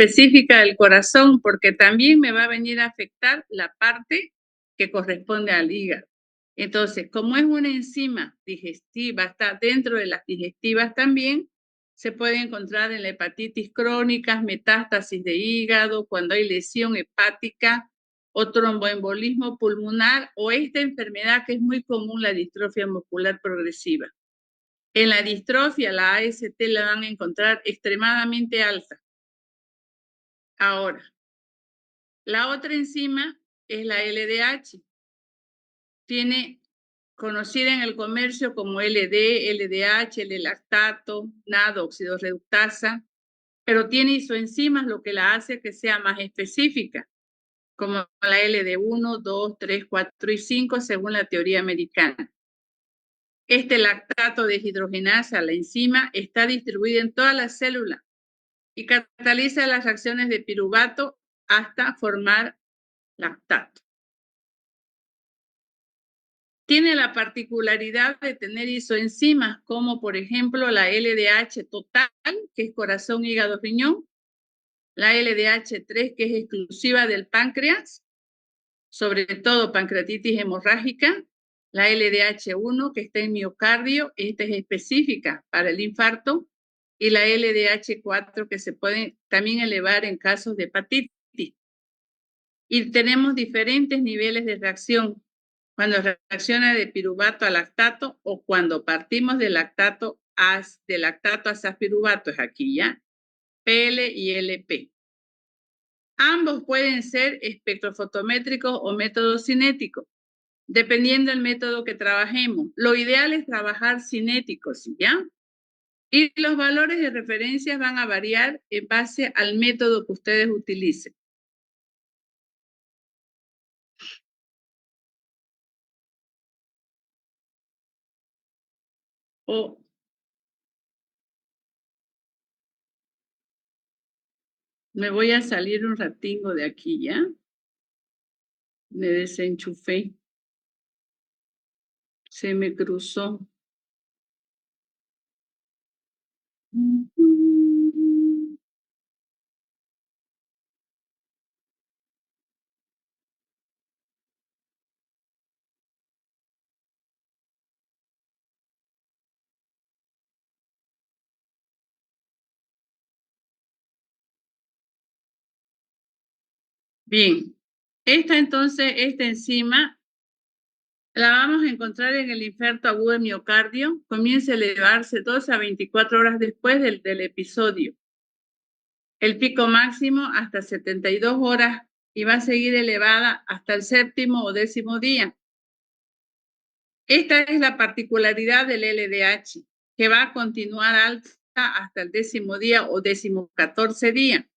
específica del corazón porque también me va a venir a afectar la parte que corresponde al hígado. Entonces, como es una enzima digestiva, está dentro de las digestivas también, se puede encontrar en la hepatitis crónica, metástasis de hígado, cuando hay lesión hepática o tromboembolismo pulmonar o esta enfermedad que es muy común, la distrofia muscular progresiva. En la distrofia, la AST la van a encontrar extremadamente alta. Ahora, la otra enzima es la LDH. Tiene conocida en el comercio como LD, LDH, L-lactato, NAD, óxido reductasa, pero tiene isoenzimas, lo que la hace que sea más específica, como la LD1, 2, 3, 4 y 5, según la teoría americana. Este lactato deshidrogenasa, la enzima, está distribuida en todas las células y cataliza las reacciones de piruvato hasta formar lactato. Tiene la particularidad de tener isoenzimas como por ejemplo la LDH total, que es corazón, hígado, riñón, la LDH3, que es exclusiva del páncreas, sobre todo pancreatitis hemorrágica, la LDH1, que está en miocardio, esta es específica para el infarto, y la LDH4, que se puede también elevar en casos de hepatitis. Y tenemos diferentes niveles de reacción. Cuando reacciona de piruvato a lactato o cuando partimos de lactato a piruvato, es aquí ya, PL y LP. Ambos pueden ser espectrofotométricos o métodos cinéticos, dependiendo del método que trabajemos. Lo ideal es trabajar cinéticos, ¿ya? Y los valores de referencia van a variar en base al método que ustedes utilicen. Me voy a salir un ratingo de aquí, ¿ya? Me desenchufé. Se me cruzó. Bien, esta enzima la vamos a encontrar en el infarto agudo de miocardio. Comienza a elevarse 2 a 24 horas después del episodio. El pico máximo hasta 72 horas y va a seguir elevada hasta el 7º o 10º día. Esta es la particularidad del LDH, que va a continuar alta hasta el 10º día o 14º día.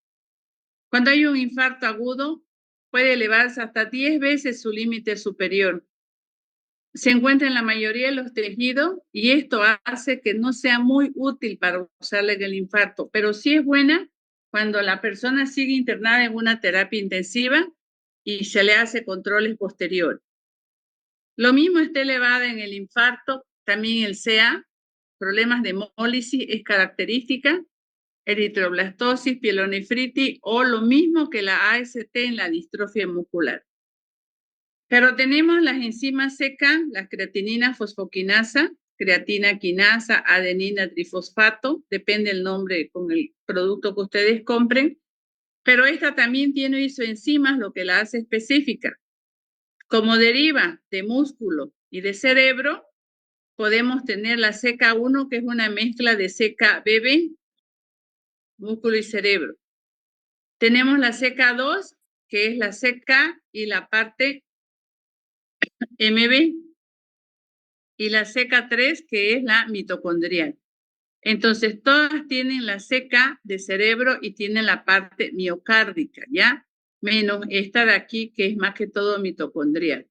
Cuando hay un infarto agudo, puede elevarse hasta 10 veces su límite superior. Se encuentra en la mayoría de los tejidos y esto hace que no sea muy útil para usarla en el infarto, pero sí es buena cuando la persona sigue internada en una terapia intensiva y se le hace controles posteriores. Lo mismo está elevada en el infarto, también el CA, problemas de hemólisis es característica, eritroblastosis, pielonefritis o lo mismo que la AST en la distrofia muscular. Pero tenemos las enzimas secas, la creatinina fosfoquinasa, creatina quinasa, adenina trifosfato, depende el nombre con el producto que ustedes compren, pero esta también tiene isoenzimas, lo que la hace específica. Como deriva de músculo y de cerebro, podemos tener la CK1, que es una mezcla de CKBB, músculo y cerebro. Tenemos la CK2, que es la CK y la parte MB, y la CK3, que es la mitocondrial. Entonces, todas tienen la CK de cerebro y tienen la parte miocárdica, ¿ya? Menos esta de aquí, que es más que todo mitocondrial.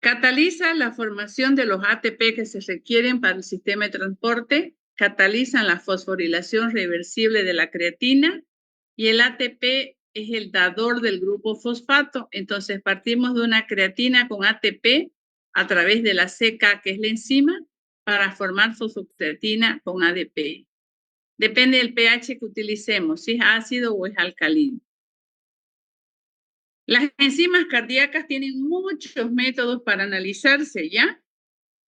Cataliza la formación de los ATP que se requieren para el sistema de transporte, catalizan la fosforilación reversible de la creatina y el ATP es el dador del grupo fosfato. Entonces partimos de una creatina con ATP a través de la CK, que es la enzima, para formar fosfocreatina con ADP. Depende del pH que utilicemos, si es ácido o es alcalino. Las enzimas cardíacas tienen muchos métodos para analizarse, ¿ya?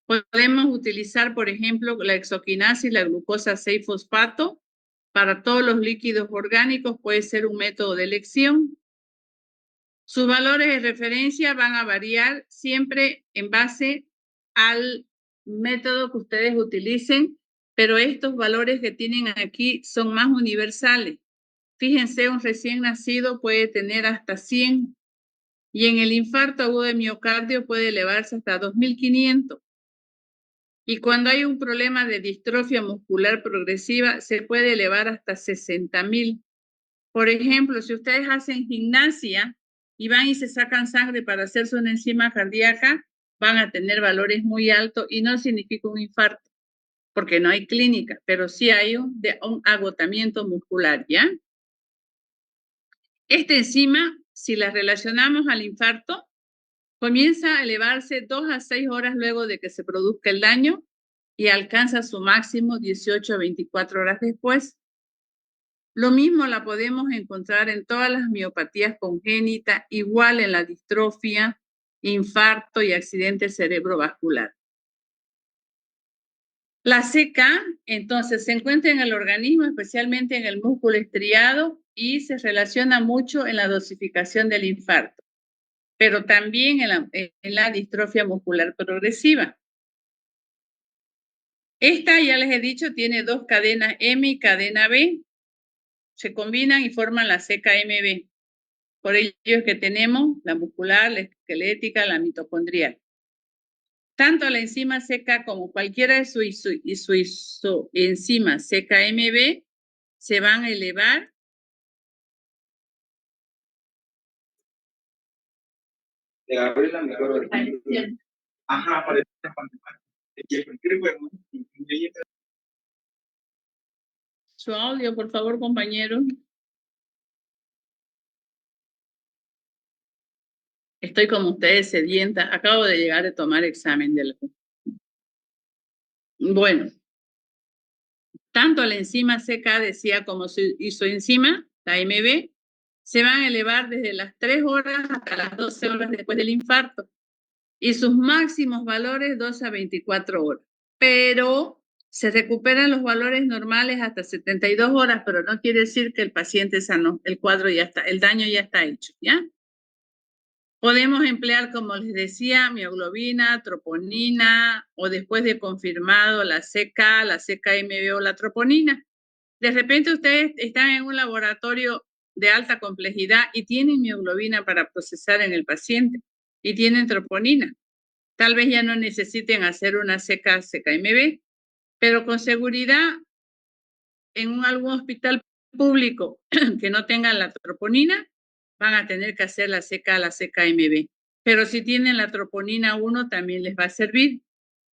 Podemos utilizar, por ejemplo, la exoquinasa y la glucosa 6-fosfato. Para todos los líquidos orgánicos puede ser un método de elección. Sus valores de referencia van a variar siempre en base al método que ustedes utilicen, pero estos valores que tienen aquí son más universales. Fíjense, un recién nacido puede tener hasta 100 y en el infarto agudo de miocardio puede elevarse hasta 2500. Y cuando hay un problema de distrofia muscular progresiva, se puede elevar hasta 60.000. Por ejemplo, si ustedes hacen gimnasia y van y se sacan sangre para hacerse una enzima cardíaca, van a tener valores muy altos y no significa un infarto, porque no hay clínica, pero sí hay un agotamiento muscular, ¿ya? Esta enzima, si la relacionamos al infarto, comienza a elevarse 2 a 6 horas luego de que se produzca el daño y alcanza su máximo 18 a 24 horas después. Lo mismo la podemos encontrar en todas las miopatías congénitas, igual en la distrofia, infarto y accidente cerebrovascular. La CK, entonces, se encuentra en el organismo, especialmente en el músculo estriado, y se relaciona mucho en la dosificación del infarto, pero también en la distrofia muscular progresiva. Esta, ya les he dicho, tiene dos cadenas M y cadena B. Se combinan y forman la CKMB. Por ello es que tenemos la muscular, la esquelética, la mitocondrial. Tanto la enzima CK como cualquiera de su enzima CKMB se van a elevar de Gabriela me acuerdo de ajá, parece su audio, por favor, compañero. Estoy como ustedes sedienta. Acabo de llegar de tomar examen de la... Bueno, tanto la enzima CK decía como su enzima, la MB, se van a elevar desde las 3 horas hasta las 12 horas después del infarto y sus máximos valores 12 a 24 horas. Pero se recuperan los valores normales hasta 72 horas, pero no quiere decir que el paciente sanó, el cuadro ya está, el daño ya está hecho, ¿ya? Podemos emplear, como les decía, mioglobina, troponina o después de confirmado la CK, la CKMB o la troponina. De repente ustedes están en un laboratorio de alta complejidad y tienen mioglobina para procesar en el paciente y tienen troponina. Tal vez ya no necesiten hacer una CK-CKMB, pero con seguridad en algún hospital público que no tenga la troponina, van a tener que hacer la CK, la CKMB. Pero si tienen la troponina 1, también les va a servir.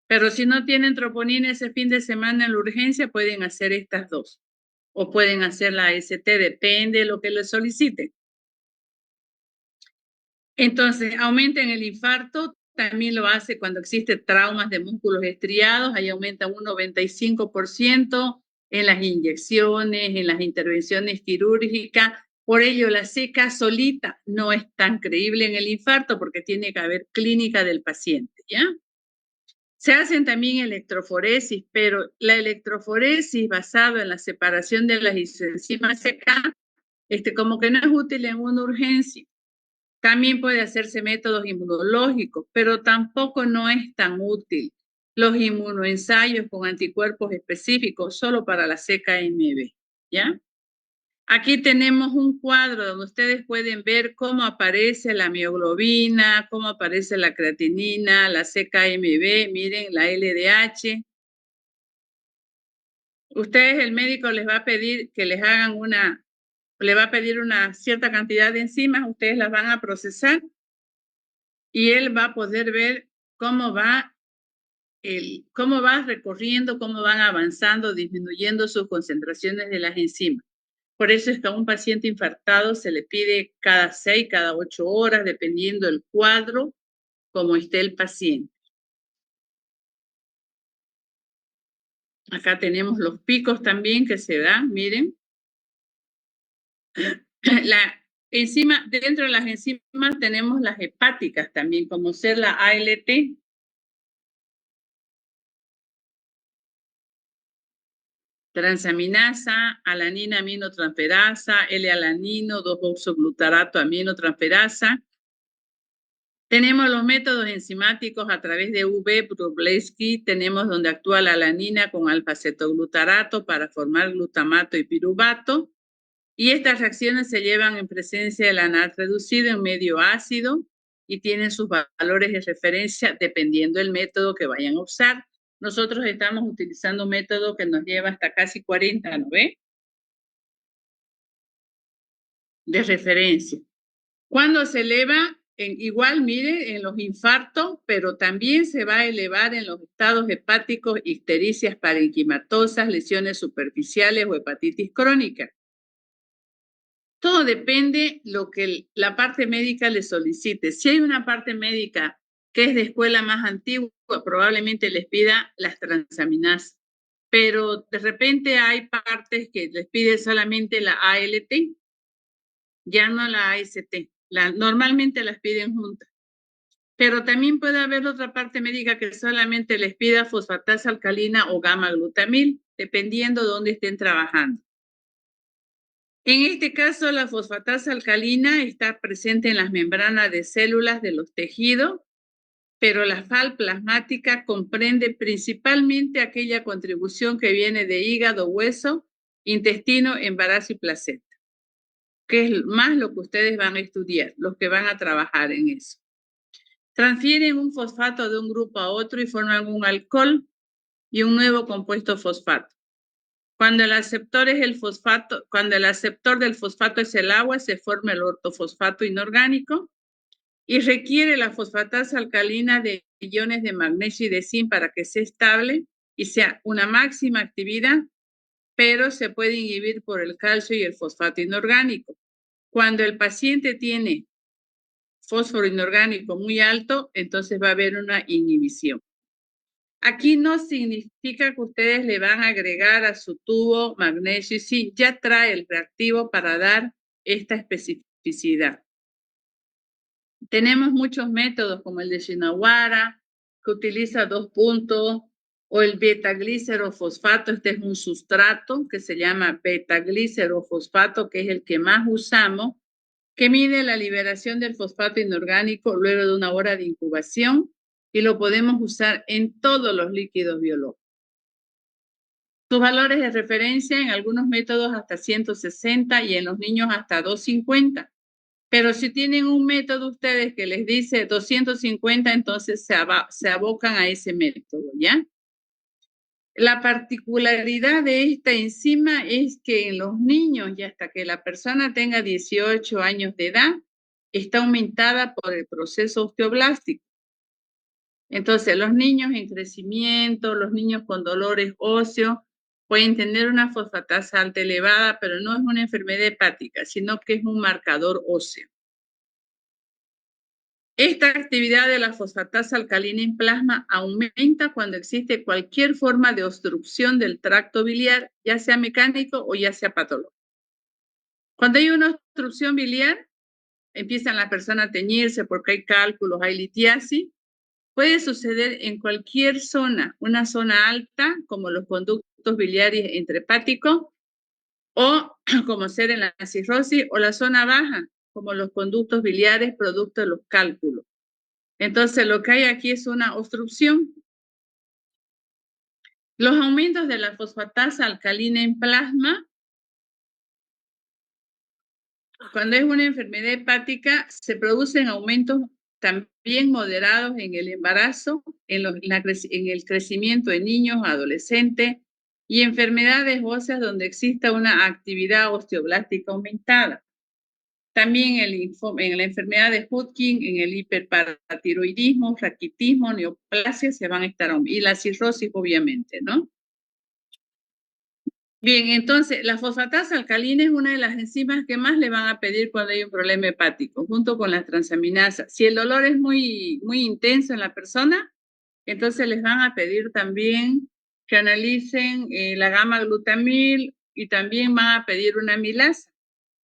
Pero si no tienen troponina ese fin de semana en la urgencia, pueden hacer estas dos. O pueden hacer la ST, depende de lo que les soliciten. Entonces, aumenta en el infarto, también lo hace cuando existe traumas de músculos estriados, ahí aumenta un 95% en las inyecciones, en las intervenciones quirúrgicas. Por ello, la CK solita no es tan creíble en el infarto porque tiene que haber clínica del paciente, ¿ya? Se hacen también electroforesis, pero la electroforesis basada en la separación de las isoenzimas CK, como que no es útil en una urgencia. También puede hacerse métodos inmunológicos, pero tampoco no es tan útil los inmunoensayos con anticuerpos específicos solo para la CKMB, ¿ya? Aquí tenemos un cuadro donde ustedes pueden ver cómo aparece la mioglobina, cómo aparece la creatinina, la CKMB, miren la LDH. Ustedes, el médico les va a pedir que les hagan le va a pedir una cierta cantidad de enzimas, ustedes las van a procesar y él va a poder ver cómo va recorriendo, cómo van avanzando, disminuyendo sus concentraciones de las enzimas. Por eso es que a un paciente infartado se le pide cada 6, cada 8 horas, dependiendo del cuadro, como esté el paciente. Acá tenemos los picos también que se dan, miren. Dentro de las enzimas tenemos las hepáticas también, como ser la ALT, transaminasa, alanina aminotransferasa, L-alanino, 2-oxoglutarato aminotransferasa. Tenemos los métodos enzimáticos a través de UV-Wroblewski, tenemos donde actúa la alanina con alfa-cetoglutarato para formar glutamato y piruvato. Y estas reacciones se llevan en presencia del ANAD reducido en medio ácido y tienen sus valores de referencia dependiendo del método que vayan a usar. Nosotros estamos utilizando un método que nos lleva hasta casi 40, ¿no ve? De referencia. Cuando se eleva, igual mire, en los infartos, pero también se va a elevar en los estados hepáticos, ictericias parenquimatosas, lesiones superficiales o hepatitis crónica. Todo depende lo que la parte médica le solicite. Si hay una parte médica que es de escuela más antigua, probablemente les pida las transaminasas. Pero de repente hay partes que les pide solamente la ALT, ya no la AST. Normalmente las piden juntas. Pero también puede haber otra parte médica que solamente les pida fosfatasa alcalina o gamma-glutamil, dependiendo de dónde estén trabajando. En este caso, la fosfatasa alcalina está presente en las membranas de células de los tejidos, pero la FAL plasmática comprende principalmente aquella contribución que viene de hígado, hueso, intestino, embarazo y placenta, que es más lo que ustedes van a estudiar, los que van a trabajar en eso. Transfieren un fosfato de un grupo a otro y forman un alcohol y un nuevo compuesto fosfato. Cuando el aceptor es el fosfato, cuando el aceptor del fosfato es el agua, se forma el ortofosfato inorgánico y requiere la fosfatasa alcalina de iones de magnesio y de zinc para que sea estable y sea una máxima actividad, pero se puede inhibir por el calcio y el fosfato inorgánico. Cuando el paciente tiene fósforo inorgánico muy alto, entonces va a haber una inhibición. Aquí no significa que ustedes le van a agregar a su tubo magnesio y zinc, ya trae el reactivo para dar esta especificidad. Tenemos muchos métodos como el de Shinawara, que utiliza 2 puntos, o el beta-glicerofosfato, este es un sustrato que se llama beta-glicerofosfato, que es el que más usamos, que mide la liberación del fosfato inorgánico luego de 1 hora de incubación y lo podemos usar en todos los líquidos biológicos. Sus valores de referencia en algunos métodos hasta 160 y en los niños hasta 250. Pero si tienen un método ustedes que les dice 250, entonces se abocan a ese método, ¿ya? La particularidad de esta enzima es que en los niños y hasta que la persona tenga 18 años de edad, está aumentada por el proceso osteoblástico. Entonces, los niños en crecimiento, los niños con dolores óseos, pueden tener una fosfatasa alta elevada, pero no es una enfermedad hepática, sino que es un marcador óseo. Esta actividad de la fosfatasa alcalina en plasma aumenta cuando existe cualquier forma de obstrucción del tracto biliar, ya sea mecánico o ya sea patológico. Cuando hay una obstrucción biliar, empiezan las personas a teñirse porque hay cálculos, hay litiasis. Puede suceder en cualquier zona, una zona alta, como los conductos biliares intrahepáticos, o como ser en la cirrosis, o la zona baja, como los conductos biliares producto de los cálculos. Entonces, lo que hay aquí es una obstrucción. Los aumentos de la fosfatasa alcalina en plasma, cuando es una enfermedad hepática, se producen aumentos también moderados en el embarazo, en el crecimiento de niños, adolescentes y enfermedades óseas donde exista una actividad osteoblástica aumentada. También en la enfermedad de Hodgkin, en el hiperparatiroidismo, raquitismo, neoplasia se van a estar aumentando. Y la cirrosis, obviamente, ¿no? Bien, entonces, la fosfatasa alcalina es una de las enzimas que más le van a pedir cuando hay un problema hepático, junto con la transaminasa. Si el dolor es muy intenso en la persona, entonces les van a pedir también que analicen la gamma-glutamil y también van a pedir una amilasa,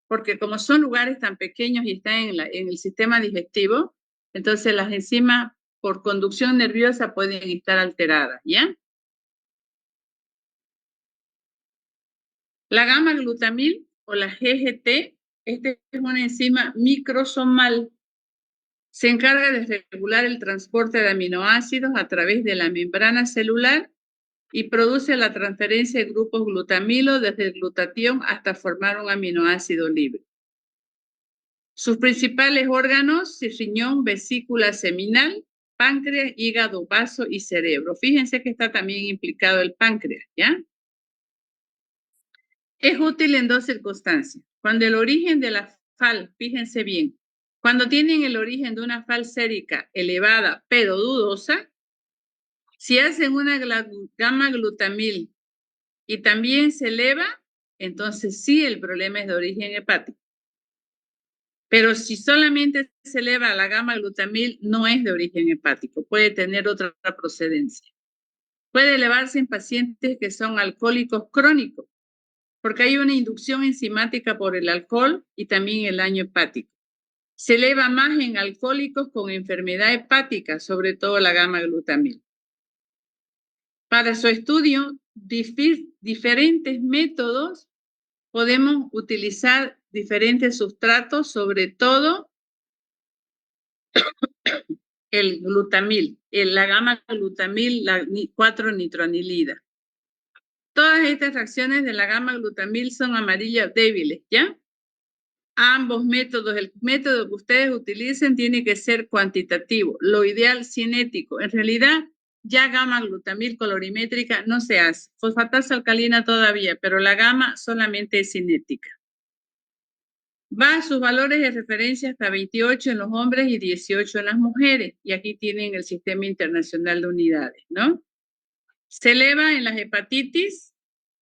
porque como son lugares tan pequeños y están en el sistema digestivo, entonces las enzimas por conducción nerviosa pueden estar alteradas, ¿ya? La gamma-glutamil o la GGT, esta es una enzima microsomal. Se encarga de regular el transporte de aminoácidos a través de la membrana celular y produce la transferencia de grupos glutamilo desde el glutatión hasta formar un aminoácido libre. Sus principales órganos, riñón, vesícula seminal, páncreas, hígado, vaso y cerebro. Fíjense que está también implicado el páncreas, ¿ya? Es útil en dos circunstancias. Cuando el origen de la FAL, fíjense bien, cuando tienen el origen de una FAL sérica elevada pero dudosa, si hacen una gamma-glutamil y también se eleva, entonces sí el problema es de origen hepático. Pero si solamente se eleva la gamma-glutamil, no es de origen hepático, puede tener otra procedencia. Puede elevarse en pacientes que son alcohólicos crónicos, porque hay una inducción enzimática por el alcohol y también el daño hepático. Se eleva más en alcohólicos con enfermedad hepática, sobre todo la gamma-glutamil. Para su estudio, diferentes métodos, podemos utilizar diferentes sustratos, sobre todo el glutamil, la gamma-glutamil, la 4-nitronilida. Todas estas reacciones de la gamma-glutamil son amarillas débiles, ¿ya? Ambos métodos, el método que ustedes utilicen tiene que ser cuantitativo, lo ideal cinético. En realidad, ya gamma-glutamil colorimétrica no se hace, fosfatasa alcalina todavía, pero la gamma solamente es cinética. Va a sus valores de referencia hasta 28 en los hombres y 18 en las mujeres. Y aquí tienen el Sistema Internacional de Unidades, ¿no? Se eleva en las hepatitis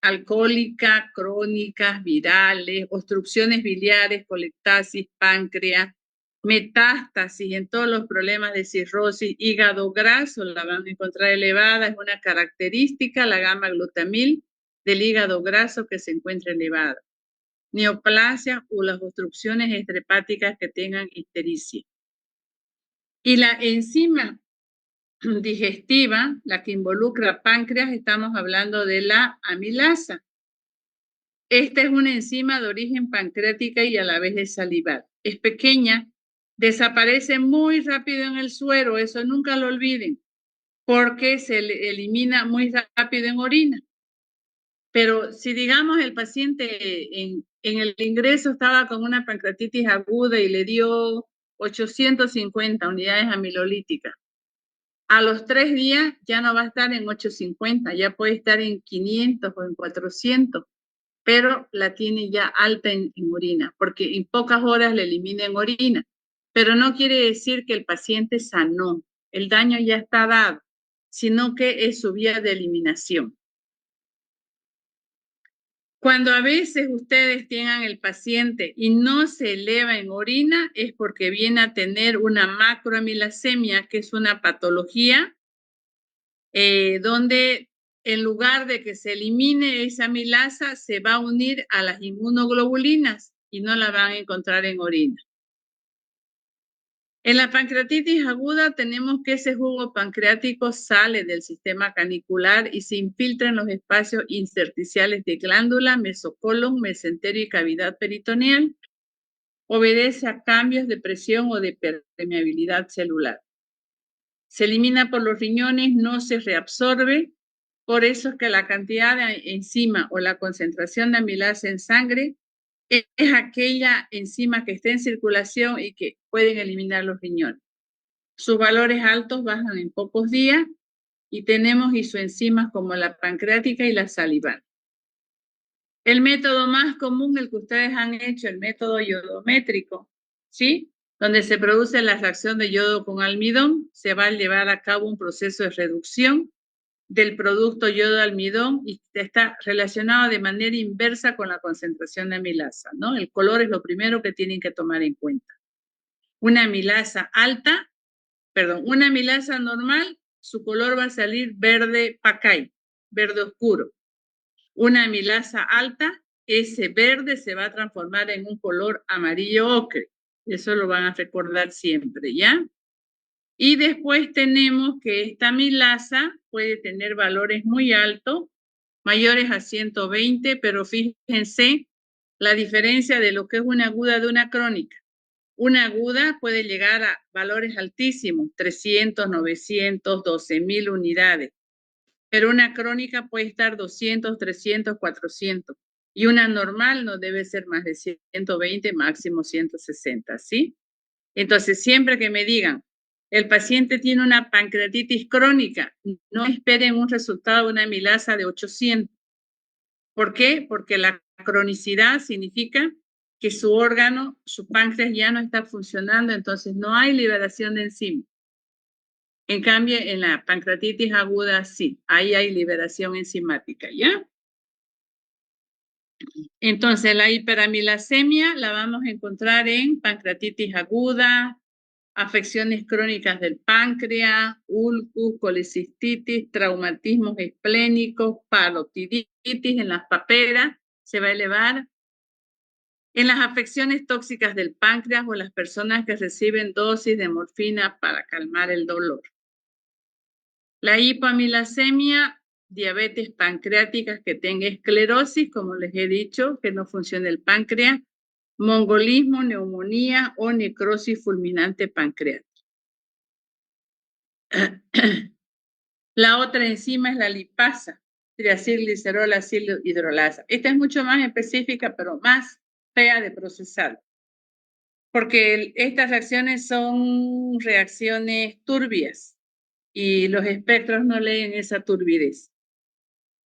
alcohólica, crónicas, virales, obstrucciones biliares, colectasis, páncreas, metástasis en todos los problemas de cirrosis, hígado graso, la van a encontrar elevada, es una característica la gamma-glutamil del hígado graso que se encuentra elevada. Neoplasia o las obstrucciones extrahepáticas que tengan ictericia. Y la enzima digestiva, la que involucra páncreas, estamos hablando de la amilasa. Esta es una enzima de origen pancreática y a la vez es salival. Es pequeña, desaparece muy rápido en el suero, eso nunca lo olviden, porque se elimina muy rápido en orina. Pero si digamos el paciente en el ingreso estaba con una pancreatitis aguda y le dio 850 unidades amilolíticas, a los 3 días ya no va a estar en 850, ya puede estar en 500 o en 400, pero la tiene ya alta en orina, porque en pocas horas le elimina en orina. Pero no quiere decir que el paciente sanó, el daño ya está dado, sino que es su vía de eliminación. Cuando a veces ustedes tengan el paciente y no se eleva en orina, es porque viene a tener una macroamilasemia, que es una patología donde en lugar de que se elimine esa amilasa, se va a unir a las inmunoglobulinas y no la van a encontrar en orina. En la pancreatitis aguda tenemos que ese jugo pancreático sale del sistema canicular y se infiltra en los espacios intersticiales de glándula, mesocolon, mesenterio y cavidad peritoneal. Obedece a cambios de presión o de permeabilidad celular. Se elimina por los riñones, no se reabsorbe. Por eso es que la cantidad de enzima o la concentración de amilasa en sangre es aquella enzima que está en circulación y que pueden eliminar los riñones. Sus valores altos bajan en pocos días y tenemos isoenzimas como la pancreática y la salival. El método más común, el que ustedes han hecho, el método iodométrico, ¿sí? Donde se produce la reacción de yodo con almidón, se va a llevar a cabo un proceso de reducción del producto yodo-almidón y está relacionado de manera inversa con la concentración de amilasa, ¿no? El color es lo primero que tienen que tomar en cuenta. Una amilasa alta, una amilasa normal, su color va a salir verde pacay, verde oscuro. Una amilasa alta, ese verde se va a transformar en un color amarillo ocre. Eso lo van a recordar siempre, ¿ya? Y después tenemos que esta amilasa puede tener valores muy altos, mayores a 120, pero fíjense la diferencia de lo que es una aguda de una crónica. Una aguda puede llegar a valores altísimos, 300, 900, 12.000 unidades, pero una crónica puede estar 200, 300, 400. Y una normal no debe ser más de 120, máximo 160, ¿sí? Entonces, siempre que me digan, el paciente tiene una pancreatitis crónica, no esperen un resultado de una amilasa de 800. ¿Por qué? Porque la cronicidad significa que su órgano, su páncreas ya no está funcionando, entonces no hay liberación de enzima. En cambio, en la pancreatitis aguda, sí, ahí hay liberación enzimática, ¿ya? Entonces, la hiperamilasemia la vamos a encontrar en pancreatitis aguda, afecciones crónicas del páncreas, ulcus, colecistitis, traumatismos esplénicos, parotiditis en las paperas, se va a elevar. En las afecciones tóxicas del páncreas o las personas que reciben dosis de morfina para calmar el dolor. La hipoamilasemia, diabetes pancreática que tenga esclerosis, como les he dicho, que no funcione el páncreas, mongolismo, neumonía o necrosis fulminante pancreática. La otra enzima es la lipasa, triacilglicerola hidrolasa. Esta es mucho más específica, pero más fea de procesar, porque estas reacciones son reacciones turbias y los espectros no leen esa turbidez.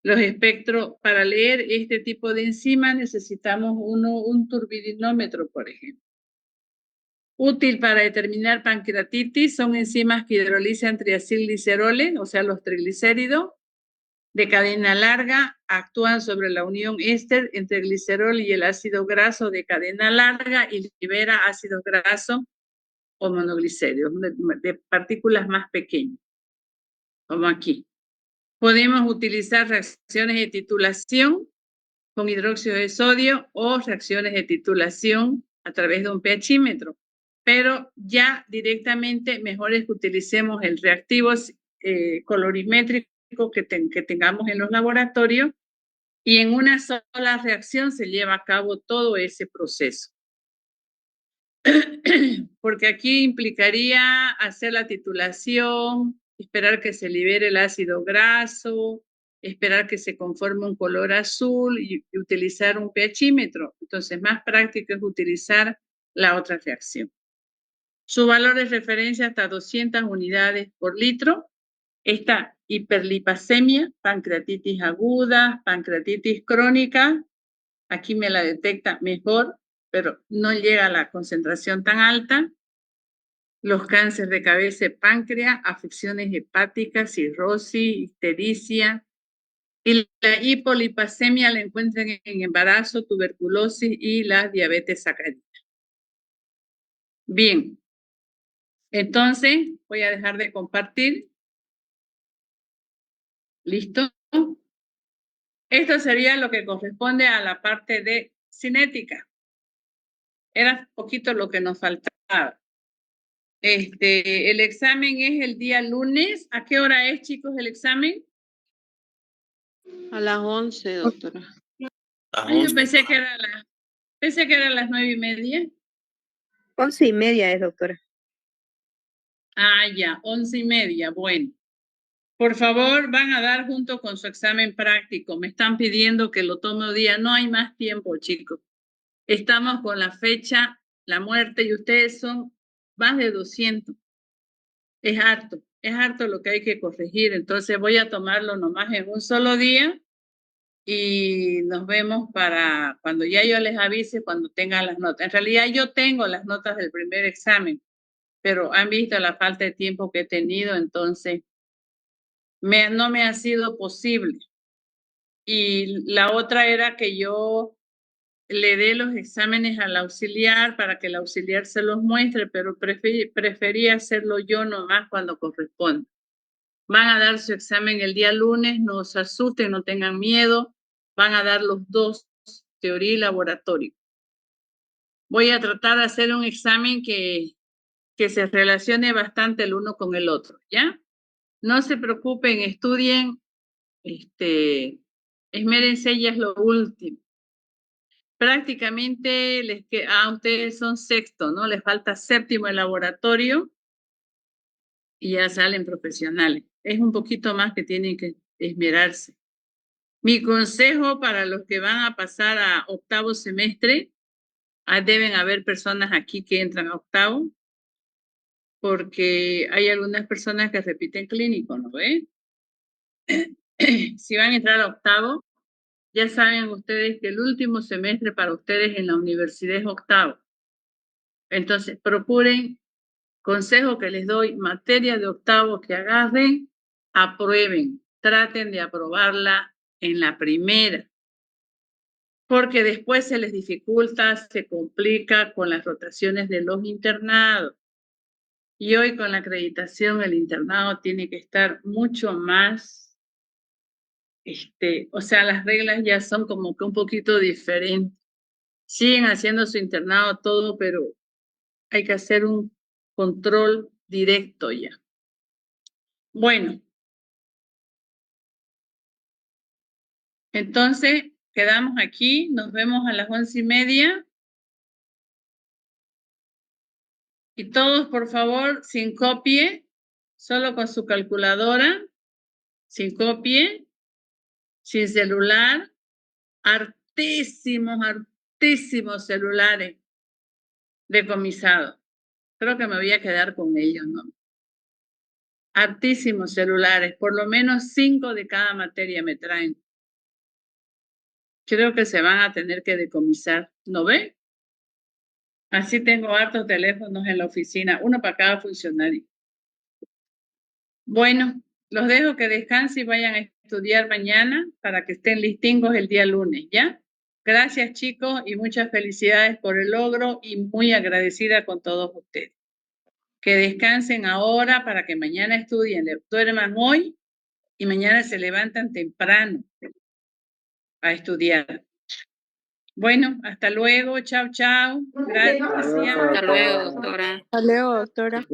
Los espectros, para leer este tipo de enzima necesitamos un turbidinómetro, por ejemplo. Útil para determinar pancreatitis son enzimas que hidrolizan triacilgliceroles, o sea, los triglicéridos de cadena larga, actúan sobre la unión éster entre glicerol y el ácido graso de cadena larga y libera ácidos grasos o monoglicéridos de partículas más pequeñas, como aquí. Podemos utilizar reacciones de titulación con hidróxido de sodio o reacciones de titulación a través de un pHímetro, pero ya directamente mejor es que utilicemos el reactivo colorimétrico que tengamos en los laboratorios y en una sola reacción se lleva a cabo todo ese proceso. Porque aquí implicaría hacer la titulación, esperar que se libere el ácido graso, esperar que se conforme un color azul y utilizar un pHímetro. Entonces, más práctico es utilizar la otra reacción. Su valor de referencia hasta 200 unidades por litro. Esta hiperlipasemia, pancreatitis aguda, pancreatitis crónica, aquí me la detecta mejor, pero no llega a la concentración tan alta. Los cánceres de cabeza y páncreas, afecciones hepáticas, cirrosis, ictericia. Y la hipolipasemia la encuentran en embarazo, tuberculosis y la diabetes sacárica. Bien, entonces voy a dejar de compartir. ¿Listo? Esto sería lo que corresponde a la parte de cinética. Era poquito lo que nos faltaba. El examen es el día lunes. ¿A qué hora es, chicos, el examen? A las 11, doctora. Ay, yo pensé que era a las 9:30. 11:30 es, doctora. Ah, ya, 11:30. Bueno, por favor, van a dar junto con su examen práctico. Me están pidiendo que lo tome hoy día. No hay más tiempo, chicos. Estamos con la fecha, la muerte, y ustedes son más de 200. Es harto lo que hay que corregir. Entonces voy a tomarlo nomás en un solo día y nos vemos para cuando ya yo les avise cuando tengan las notas. En realidad yo tengo las notas del primer examen, pero han visto la falta de tiempo que he tenido, entonces no me ha sido posible. Y la otra era que yo le dé los exámenes al auxiliar para que el auxiliar se los muestre, pero prefería hacerlo yo nomás cuando corresponde. Van a dar su examen el día lunes, no se asusten, no tengan miedo. Van a dar los dos, teoría y laboratorio. Voy a tratar de hacer un examen que se relacione bastante el uno con el otro, ¿ya? No se preocupen, estudien, esmérense, ya es lo último. Prácticamente ustedes son sexto, ¿no? Les falta séptimo el laboratorio y ya salen profesionales. Es un poquito más que tienen que esmerarse. Mi consejo para los que van a pasar a octavo semestre, deben haber personas aquí que entran a octavo, porque hay algunas personas que repiten clínico, ¿no ve? Si van a entrar a octavo, ya saben ustedes que el último semestre para ustedes en la universidad es octavo. Entonces, procuren, consejo que les doy, materia de octavo que agarren, aprueben, traten de aprobarla en la primera, porque después se les dificulta, se complica con las rotaciones de los internados. Y hoy con la acreditación el internado tiene que estar mucho más, o sea, las reglas ya son como que un poquito diferentes. Siguen haciendo su internado todo, pero hay que hacer un control directo ya. Bueno, entonces quedamos aquí, nos vemos a las 11:30. Y todos, por favor, sin copie, solo con su calculadora, sin copie, sin celular, hartísimos celulares decomisados. Creo que me voy a quedar con ellos, ¿no? Hartísimos celulares, por lo menos 5 de cada materia me traen. Creo que se van a tener que decomisar, ¿no ve? Así tengo hartos teléfonos en la oficina, uno para cada funcionario. Bueno, los dejo que descansen y vayan a estudiar mañana para que estén listingos el día lunes, ¿ya? Gracias, chicos, y muchas felicidades por el logro y muy agradecida con todos ustedes. Que descansen ahora para que mañana estudien, duerman hoy y mañana se levantan temprano a estudiar. Bueno, hasta luego, chao, chao. Gracias. Hasta luego, doctora. Hasta luego, doctora.